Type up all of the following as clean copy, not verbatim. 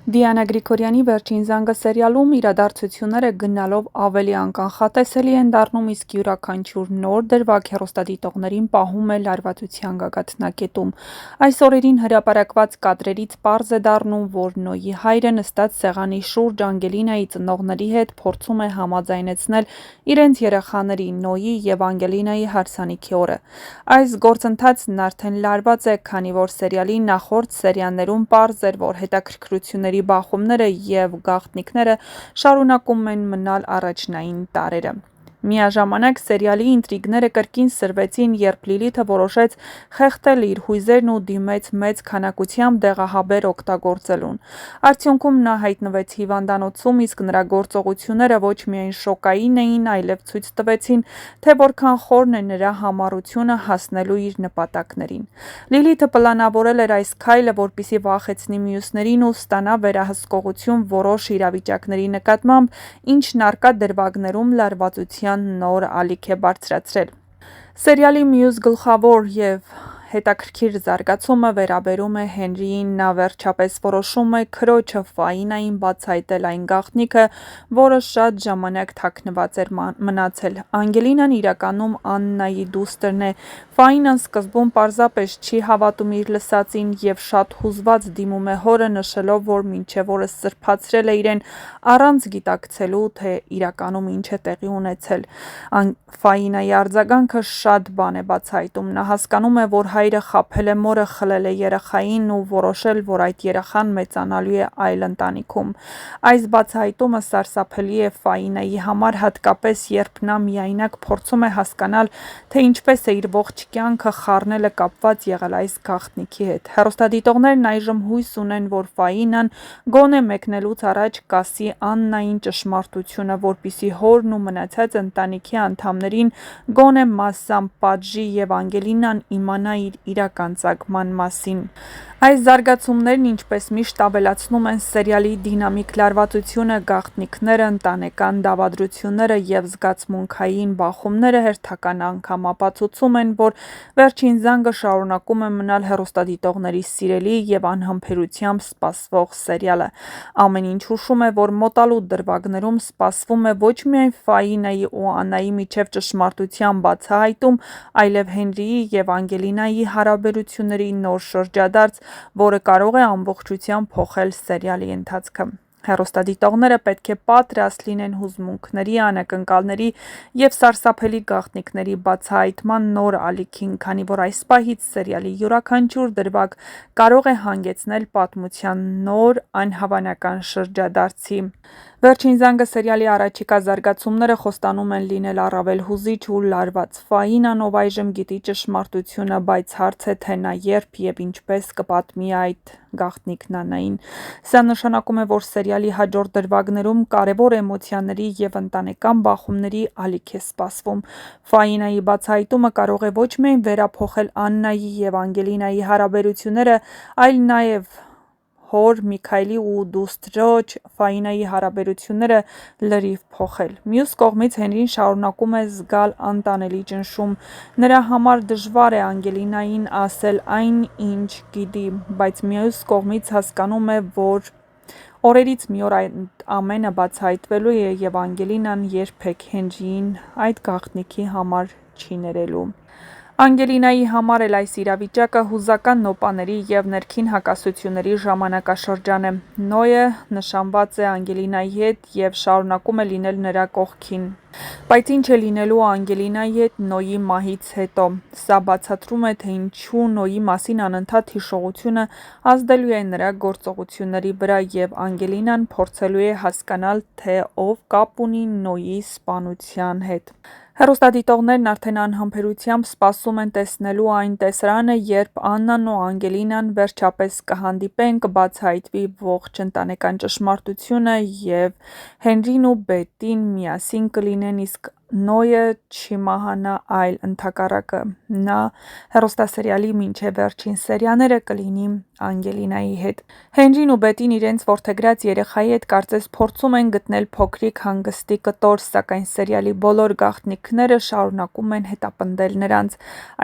Դիանա Գրիգորյանի «Վերջին զանգը» սերիալում իրադարձությունները գնալով ավելի անկանխատեսելի են դառնում, իսկ յուրաքանչյուր նոր դրվագ հեռուստադիտողներին պահում է լարվածության գագաթնակետում։ Այս օրերին հրապարակված կադրերից պարզ է դառնում, որ Նոյի հայրը նստած սեղանի շուրջ Անգելինայի ծնողների հետ փորձում է համաձայնեցնել իրենց երեխաների՝ Նոյի և Անգելինայի հարսանիքի օրը։ Այս գործընթացն արդեն լարված է, քանի որ սերիալի նախորդ սերիաներում պարզ էր, որ հետաքրքրությունների բախումները և գաղտնիքները շարունակում են մնալ առաջնային տարրերը։ Միաժամանակ սերիալի ինտրիգները կրկին սրվեցին, երբ Լիլիթը որոշեց խեղդել իր հույզերն ու դիմեց մեծ քանակությամբ դեղահաբեր օգտագործելուն։ Արդյունքում նա հայտնվեց հիվանդանոցում, իսկ նրա գործողությունները ոչ միայն շոկային էին, այլև ցույց տվեցին, թե որքան խորն է նրա համառությունը հասնելու իր նպատակներին։ Լիլիթը պլանավորել էր այս քայլը, որպեսզի վախեցնի մյուսներին ու ստանա վերահսկողություն որոշ իրավիճակների նկատմամբ, ինչն առկա դրվագներում լարվածության նոր ալիք է բարձրացրել։ Սերիալի մյուս գլխավոր և հետաքրքիր զարգացումը վերաբերում է Հենրիին։ Նա վերջապես որոշում է քրոջը Ֆաինային բացահայտել այն գաղտնիքը, որը շատ ժամանակ թաքնված էր մնացել։ Անգելինան իրականում Աննայի դուստրն է։ Ֆաինան սկզբում պարզապես չի հավատում իր լսածին և շատ հուզված դիմում է հորը, նշելով, որ մինչև օրս սրբացրել է իրեն, առանց գիտակցելու, թե իրականում ինչ է տեղի ունեցել։ Ֆաինայի արձագանքը շատ բան է բացահայտում։ Նա հասկանում է, որ հայրը խաբել է մորը, խլել է երեխային ու որոշել, որ այդ երեխան մեծանալու է այլ ընտանիքում։ Այս բացահայտումը սարսափելի է Ֆաինայի համար, հատկապես երբ նա միայնակ փորձում է հասկանալ, թե ինչպես է իր ողջ կյանքը խառնելը կապված եղել այս գաղտնիքի հետ։ Հեռուստադիտողներն այժմ հույս ունեն, որ Ֆաինան գոնե մեկնելուց առաջ կասի Աննային ճշմարտությունը, որպեսզի հորն ու մնացած ընտանիքի անդամներին գոնե մասամբ պատժի և Անգելինան իմանա իր իրական ծագման մասին։ Այս զարգացումներն ինչպես միշտ ավելացնում են սերիալի դինամիկ լարվածությունը, գաղտնիքները, ընտանեկան դավադրությունները և զգացմունքային բախումները հերթական անգամ ապացուցում են, որ Վերջին զանգը շարունակում է մնալ հեռուստադիտողների սիրելի և անհամբերությամբ սպասվող սերիալը։ Ամեն ինչ հուշում է, որ մոտալուտ դրվագներում սպասվում է ոչ միայն Ֆաինայի ու Աննայի միջև ճշմարտության բացահայտում, այլև Հենրիի և Անգելինայի հարաբերությունների նոր շրջադարձ, որը կարող է ամբողջությամբ փոխել սերիալի ընթացքը։ Հեռուստադիտողները պետք է պատրաստ լինեն հուզմունքների, անակնկալների և սարսափելի գաղտնիքների բացահայտման նոր ալիքին, քանի որ այս պահից սերիալի յուրաքանչյուր դրվագ կարող է հանգեցնել պատմության նոր, անհավանական շրջադարձի։ Վերջին զանգը սերիալի առաջիկա զարգացումները խոստանում են լինել առավել հուզիչ ու լարված։ Ֆաինան, ով այժմ գիտի ճշմարտությունը, բայց հարց է, թե նա երբ և ինչպես կպատմի այդ գաղտնիքն Աննային։ Սա նշանակում է, որ սերիալի հաջորդ դրվագներում կարևոր էմոցիաների և ընտանեկան բախումների ալիք է սպասվում։ Ֆաինայի բացահայտումը կարող է ոչ միայն վերափոխել Աննայի և Անգելինայի հարաբերությունները, այլ նաև հոր Միքայելի ու դուստրոջ Ֆաինայի հարաբերությունները լրիվ փոխել։ Մյուս կողմից Հենրին շարունակում է զգալ անտանելի ճնշում։ Նրա համար դժվար է Անգելինային ասել այն, ինչ գիտի, բայց մյուս կողմից հասկանում է, որ օրերից մի օր այդ ամենը բացահայտվելու է, և Անգելինան երբեք Հենրիին այդ գաղտնիքի համար չի ներելու։ Անգելինայի համար էլ այս իրավիճակը հուզական նոպաների և ներքին հակասությունների ժամանակաշրջան է։ Նոյը նշանված է Անգելինայի հետ և շարունակում է լինել նրա կողքին։ Բայց ինչ է լինելու Անգելինայի հետ Նոյի մահից հետո։ Սա բացատրում է, թե ինչու Նոյի մասին անընդհատ հիշողությունը ազդելու է նրա գործողությունների վրա, և Անգելինան փորձելու է հասկանալ, թե ով կապ ունի Նոյի սպանության հետ։ Հեռուստադիտողներն արդեն անհամբերությամբ սպասում են տեսնելու այն տեսարանը, երբ Աննան ու Անգելինան վերջապես կհանդիպեն, կբացահայտվի ողջ ընտանեկան ճշմարտությունը, և Հենրին ու Բետին միասին կլինեն, իսկ Նոյը չի մահանա, այլ ընդհակառակը, նա հեռուստասերիալի մինչև վերջին սերիաները կլինի Անգելինայի հետ։ Հենրին ու Բետին իրենց որդեգրած երեխայի հետ կարծես փորձում են գտնել փոքրիկ հանգստի կտոր, սակայն սերիալի բոլոր գաղտնիքները շարունակում են հետապնդել նրանց։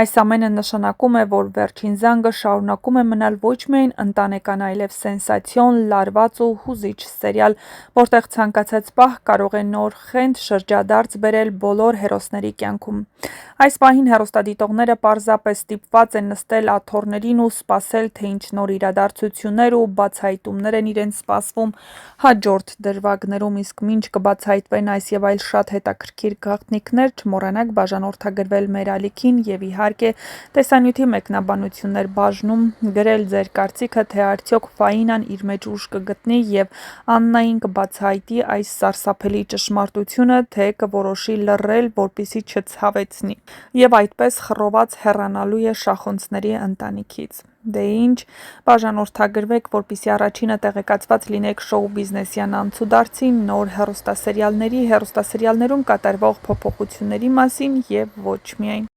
Այս ամենը նշանակում է, որ Վերջին զանգը շարունակում է մնալ ոչ միայն ընտանեկան, այլև սենսացիոն, լարված ու հուզիչ սերիալ, որտեղ ցանկացած պահ կարող է նոր խենթ շրջադարձ բերել բոլոր հերոսների կյանքում։ Այս պահին հեռուստադիտողները պարզապես ստիպված են նստել աթոռներին ու սպասել, թե ինչ նոր իրադարձություններ ու բացահայտումներ են իրենց սպասվում հաջորդ դրվագներում, իսկ մինչ կբացահայտվեն այս եւ այլ շատ հետաքրքիր գաղտնիքներ, չմոռանաք բաժանորդագրվել մեր ալիքին եւ իհարկե տեսանյութի մեկնաբանություններ բաժնում գրել ձեր կարծիքը, թե արդյոք Ֆաինան իր մեջ ուժ կգտնի եւ Աննային կբացահայտի այս սարսափելի ճշմարտությունը, թե կորոշի լռել, որպեսզի չցավեցնի, եւ այդպես խռոված հեռանալու է շախոնցների ընտանիքից։ Դե ինչ, բաժանորդագրվեք, որպեսզի առաջինը տեղեկացված լինեք շոու բիզնեսյան անցուդարձի, նոր հեռուստասերիալների, հեռուստասերիալներում կատարվող փոփոխությունների մասին եւ ոչ միայն։